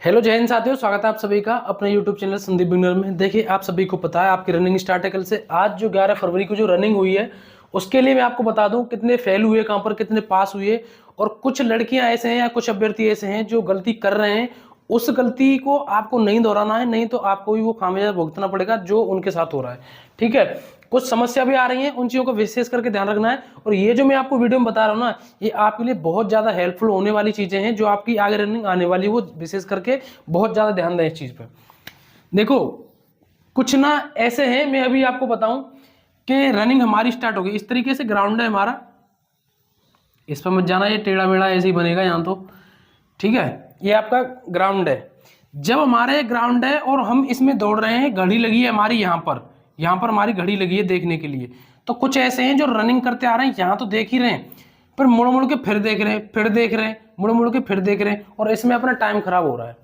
Hello जय हिंद साथियों, स्वागत है आप सभी का अपने यूट्यूब चैनल संदीप बिगनर में। देखिए, आप सभी को पता है आपकी रनिंग स्टार्ट है कल से। आज जो 11 फरवरी को जो रनिंग हुई है उसके लिए मैं आपको बता दूं कितने फेल हुए, कहां पर कितने पास हुए। और कुछ लड़कियां ऐसे हैं या कुछ अभ्यर्थी ऐसे हैं जो गलती कर रहे हैं, उस गलती को आपको नहीं दोहराना है, नहीं तो आपको भी वो खामियाजा भुगतना पड़ेगा जो उनके साथ हो रहा है। ठीक है, कुछ समस्या भी आ रही है, उन चीजों को विशेष करके ध्यान रखना है। और ये जो मैं आपको वीडियो में बता रहा हूँ ना, ये आपके लिए बहुत ज्यादा हेल्पफुल होने वाली चीजें हैं जो आपकी आगे रनिंग आने वाली है, वो विशेष करके बहुत ज्यादा ध्यान दें इस चीज पे। देखो, कुछ ना ऐसे हैं, मैं अभी आपको बताऊं कि रनिंग हमारी स्टार्ट हो गई। इस तरीके से ग्राउंड है हमारा, इस पर मत जाना, ये टेढ़ा मेढ़ा ऐसे ही बनेगा यहाँ तो। ठीक है, ये आपका ग्राउंड है। जब हमारे ग्राउंड है और हम इसमें दौड़ रहे हैं, घड़ी लगी है हमारी यहाँ पर हमारी घड़ी लगी है देखने के लिए। तो कुछ ऐसे हैं जो रनिंग करते आ रहे हैं, यहाँ तो देख ही रहे हैं, पर मुड़ मुड़ के फिर देख रहे हैं, फिर देख रहे हैं, मुड़ मुड़ के फिर देख रहे हैं, और इसमें अपना टाइम खराब हो रहा है।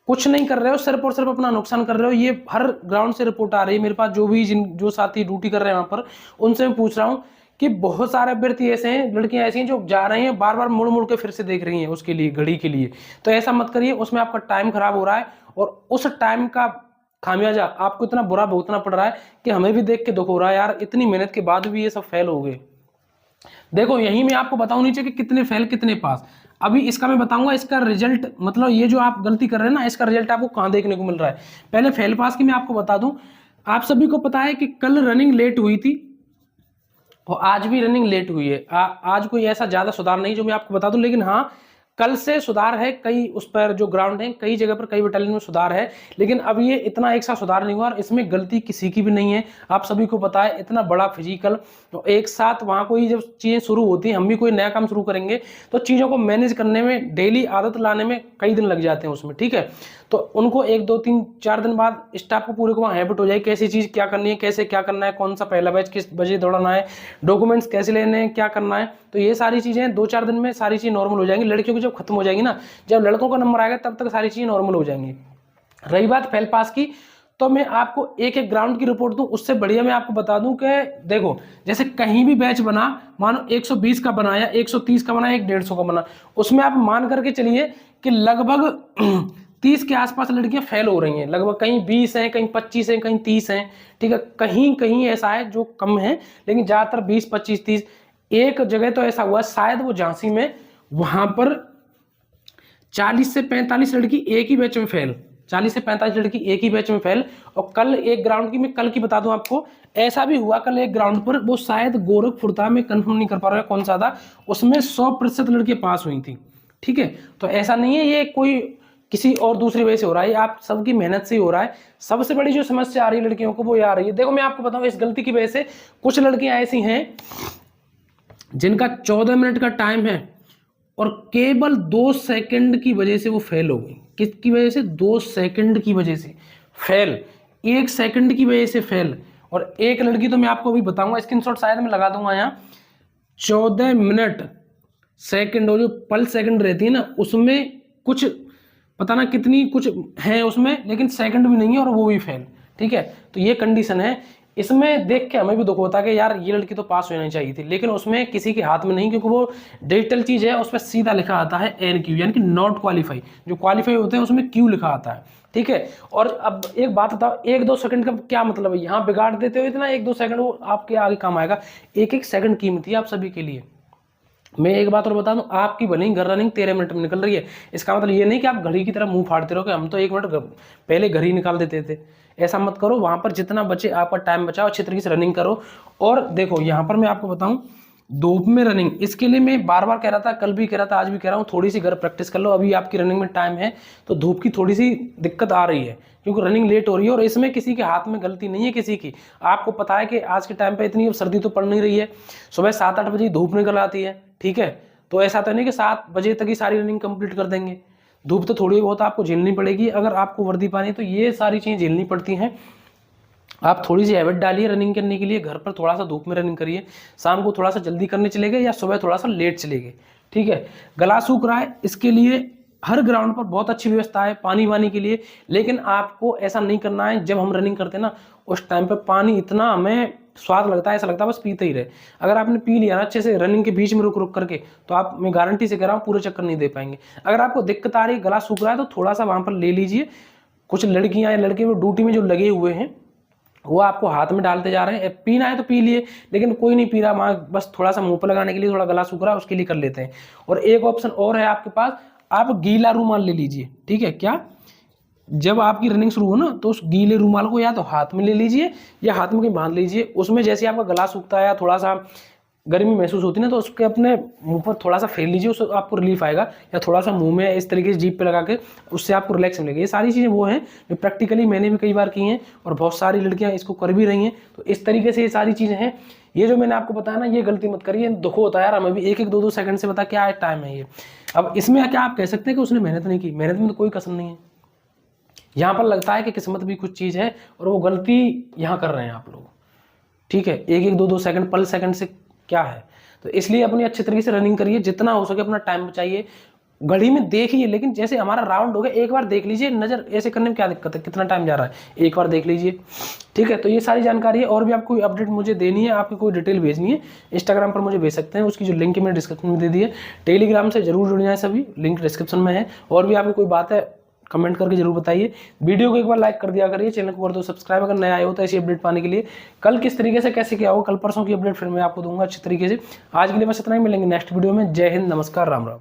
कुछ नहीं कर रहे हो, सिर्फ और सिर्फ अपना नुकसान कर रहे हो। ये हर ग्राउंड से रिपोर्ट आ रही है मेरे पास, जो साथी ड्यूटी कर रहे हैं वहां पर, उनसे मैं पूछ रहा हूँ कि बहुत सारे अभ्यर्थी ऐसे हैं, लड़कियां ऐसी हैं जो जा रही हैं, बार बार मुड़ मुड़ के फिर से देख रही हैं उसके लिए, घड़ी के लिए। तो ऐसा मत करिए, उसमें आपका टाइम खराब हो रहा है और उस टाइम का खामियाजा आपको इतना बुरा भुगतना पड़ रहा है कि हमें भी देख के दुख हो रहा है यार, इतनी मेहनत के बाद भी ये सब फेल हो गए। देखो, यही मैं आपको बताऊं नीचे कि कितने फेल कितने पास। अभी इसका मैं बताऊंगा, इसका रिजल्ट, मतलब ये जो आप गलती कर रहे हैं ना, इसका रिजल्ट आपको कहां देखने को मिल रहा है। पहले फेल पास की मैं आपको बता दूं। आप सभी को पता है कि कल रनिंग लेट हुई थी और आज भी रनिंग लेट हुई है। आज कोई ऐसा ज्यादा सुधार नहीं जो मैं आपको बता दूं, लेकिन हाँ, कल से सुधार है। कई उस पर जो ग्राउंड है, कई जगह पर, कई बटालियन में सुधार है, लेकिन अब ये इतना एक साथ सुधार नहीं हुआ और इसमें गलती किसी की भी नहीं है। आप सभी को पता है, इतना बड़ा फिजिकल तो एक साथ वहां कोई जब चीजें शुरू होती हैं, हम भी कोई नया काम शुरू करेंगे तो चीजों को मैनेज करने में, डेली आदत लाने में कई दिन लग जाते हैं उसमें। ठीक है, तो उनको 1 2 3 4 दिन बाद स्टाफ को पूरे को वहाँ हैबिट हो जाए, कैसी चीज क्या करनी है, कैसे क्या करना है, कौन सा पहला बैच किस बजे दौड़ाना है, डॉक्यूमेंट्स कैसे लेने हैं, क्या करना है। तो ये सारी चीजें 2 4 दिन में सारी चीज नॉर्मल हो जाएंगी। लड़कियों की जब खत्म हो जाएगी ना, जब लड़कों का नंबर आएगा तब तक सारी चीजें नॉर्मल हो जाएंगी। रही बात फेल पास की, तो मैं आपको एक एक ग्राउंड की रिपोर्ट दूं, उससे बढ़िया मैं आपको बता दूं कि देखो, जैसे कहीं भी बैच बना, मानो 120 का बनाया, 130 का बना, 150 का बना, उसमें आप मान करके चलिए कि लगभग 30 के आसपास लड़कियां फेल हो रही हैं। लगभग कहीं 20 हैं, कहीं 25 हैं, कहीं 30 हैं। ठीक है, कहीं कहीं ऐसा है जो कम है, लेकिन ज्यादातर 20 25 30। एक जगह तो ऐसा हुआ, शायद वो झांसी में, वहां पर 40 से 45 लड़की एक ही बैच में फेल, 40 से 45 लड़की एक ही बैच में फेल। और कल एक ग्राउंड की, मैं कल की बता दूं आपको, ऐसा भी हुआ कल एक ग्राउंड पर, वो शायद गोरखपुर था, मैं कंफर्म नहीं कर पा रहा है कौन सा था, उसमें 100% लड़कियां पास हुई थी। ठीक है, तो ऐसा नहीं है ये कोई किसी और दूसरी वजह से हो रहा है, ये आप सबकी मेहनत से ही हो रहा है। सबसे बड़ी जो समस्या आ रही है लड़कियों को, वो ये आ रही है। देखो, मैं आपको बताऊं, इस गलती की वजह से कुछ लड़कियां ऐसी हैं जिनका 14 मिनट का टाइम है और केवल 2 सेकंड की वजह से वो फेल हो गई। किसकी वजह से? 2 सेकंड की वजह से फेल, 1 सेकंड की वजह से फेल। और एक लड़की तो मैं आपको अभी बताऊंगा, स्क्रीनशॉट शायद मैं लगा दूंगा यहाँ, 14 मिनट सेकंड, और जो पल सेकंड रहती है ना, उसमें कुछ पता ना कितनी कुछ है उसमें, लेकिन सेकंड भी नहीं है और वो भी फेल। ठीक है, तो ये कंडीशन है। इसमें देख के हमें भी दुख होता है कि यार ये लड़की तो पास होनी चाहिए थी, लेकिन उसमें किसी के हाथ में नहीं, क्योंकि वो डिजिटल चीज है, उस पर सीधा लिखा आता है NQ, यानी कि नॉट क्वालिफाई। जो क्वालिफाई होते हैं उसमें क्यू लिखा आता है। ठीक है, और अब एक बात बताओ, 1 2 सेकंड का क्या मतलब है? यहाँ बिगाड़ देते हो इतना, 1 2 सेकंड वो आपके आगे काम आएगा। एक एक सेकंड कीमती है आप सभी के लिए। मैं एक बात और बता दूं, आपकी भले ही घर रनिंग 13 मिनट में निकल रही है, इसका मतलब ये नहीं कि आप घड़ी की तरह मुंह फाड़ते रहो कि हम तो 1 मिनट पहले घर ही निकाल देते थे। ऐसा मत करो, वहां पर जितना बचे आपका टाइम बचाओ, अच्छी तरीके से रनिंग करो। और देखो, यहाँ पर मैं आपको बताऊं, धूप में रनिंग, इसके लिए मैं बार बार कह रहा था, कल भी कह रहा था, आज भी कह रहा हूँ, थोड़ी सी घर प्रैक्टिस कर लो। अभी आपकी रनिंग में टाइम है तो धूप की थोड़ी सी दिक्कत आ रही है, क्योंकि रनिंग लेट हो रही है। और इसमें किसी के हाथ में गलती नहीं है, किसी की। आपको पता है कि आज के टाइम पे इतनी अब सर्दी तो पड़ नहीं रही है, सुबह 7 8 बजे धूप निकल आती है। ठीक है, तो ऐसा तो नहीं कि 7 बजे तक ही सारी रनिंग कंप्लीट कर देंगे। धूप तो थोड़ी बहुत आपको झेलनी पड़ेगी, अगर आपको वर्दी पानी, तो ये सारी चीजें झेलनी पड़ती हैं। आप थोड़ी सी हैबिट डालिए रनिंग करने के लिए, घर पर थोड़ा सा धूप में रनिंग करिए, शाम को थोड़ा सा जल्दी करने चले गए या सुबह थोड़ा सा लेट चले गए। ठीक है, गला सूख रहा है, इसके लिए हर ग्राउंड पर बहुत अच्छी व्यवस्था है पानी वानी के लिए, लेकिन आपको ऐसा नहीं करना है। जब हम रनिंग करते हैं ना, उस टाइम पे पानी इतना हमें स्वाद लगता है, ऐसा लगता है बस पीते ही रहे। अगर आपने पी लिया ना अच्छे से रनिंग के बीच में रुक रुक करके, तो आप, मैं गारंटी से कह रहा हूँ, पूरे चक्कर नहीं दे पाएंगे। अगर आपको दिक्कत आ रही है, गला सूख रहा है, तो थोड़ा सा वहां पर ले लीजिए। कुछ लड़कियां या लड़के वो ड्यूटी में जो लगे हुए हैं, वो आपको हाथ में डालते जा रहे हैं। पीना है तो पी लिए, लेकिन कोई नहीं पी रहा, वहां बस थोड़ा सा मुंह पर लगाने के लिए, थोड़ा गला सूख रहा है उसके लिए कर लेते हैं। और एक ऑप्शन और है आपके पास, आप गीला रूमाल ले लीजिए। ठीक है, क्या, जब आपकी रनिंग शुरू हो ना, तो उस गीले रूमाल को या तो हाथ में ले लीजिए या हाथ में कहीं बांध लीजिए। उसमें जैसे आपका गला सूखता है या थोड़ा सा गर्मी महसूस होती है ना, तो उसके अपने मुंह पर थोड़ा सा फेर लीजिए, उससे आपको रिलीफ आएगा। या थोड़ा सा मुंह में इस तरीके से जीभ पे लगा के, उससे आपको रिलैक्स मिलेगा। ये सारी चीज़ें वो हैं जो प्रैक्टिकली मैंने भी कई बार की हैं और बहुत सारी लड़कियां इसको कर भी रही हैं। तो इस तरीके से ये सारी चीज़ें हैं। ये जो मैंने आपको बताया ना, ये गलती मत करिए। दुख होता है यार हमें भी, 1-1, 2-2 सेकंड से बता क्या टाइम है ये। अब इसमें क्या आप कह सकते हैं कि उसने मेहनत नहीं की? मेहनत में तो कोई कसर नहीं है। यहाँ पर लगता है कि किस्मत भी कुछ चीज़ है, और वो गलती यहाँ कर रहे हैं आप लोग। ठीक है, 1-1, 2-2 सेकंड, पल सेकंड से क्या है? तो इसलिए अपनी अच्छे तरीके से रनिंग करिए, जितना हो सके अपना टाइम बचाइए। घड़ी में देखिए, लेकिन जैसे हमारा राउंड हो गया, एक बार देख लीजिए। नजर ऐसे करने में क्या दिक्कत है, कितना टाइम जा रहा है, एक बार देख लीजिए। ठीक है, तो ये सारी जानकारी है। और भी आपको कोई अपडेट मुझे देनी है, आपकी कोई डिटेल भेजनी है, इंस्टाग्राम पर मुझे भेज सकते हैं। उसकी जो लिंक है मैंने डिस्क्रिप्शन में दे दी है। टेलीग्राम से जरूर जुड़ जाए सभी, लिंक डिस्क्रिप्शन में है। और भी आपकी कोई बात है, कमेंट करके जरूर बताइए। वीडियो को एक बार लाइक कर दिया करिए, चैनल को कर दो सब्सक्राइब अगर नया आए हो तो, ऐसी अपडेट पाने के लिए। कल किस तरीके से कैसे क्या हो, कल परसों की अपडेट फिर मैं आपको दूंगा अच्छी तरीके से। आज के लिए बस इतना ही, मिलेंगे नेक्स्ट वीडियो में। जय हिंद, नमस्कार, राम राम।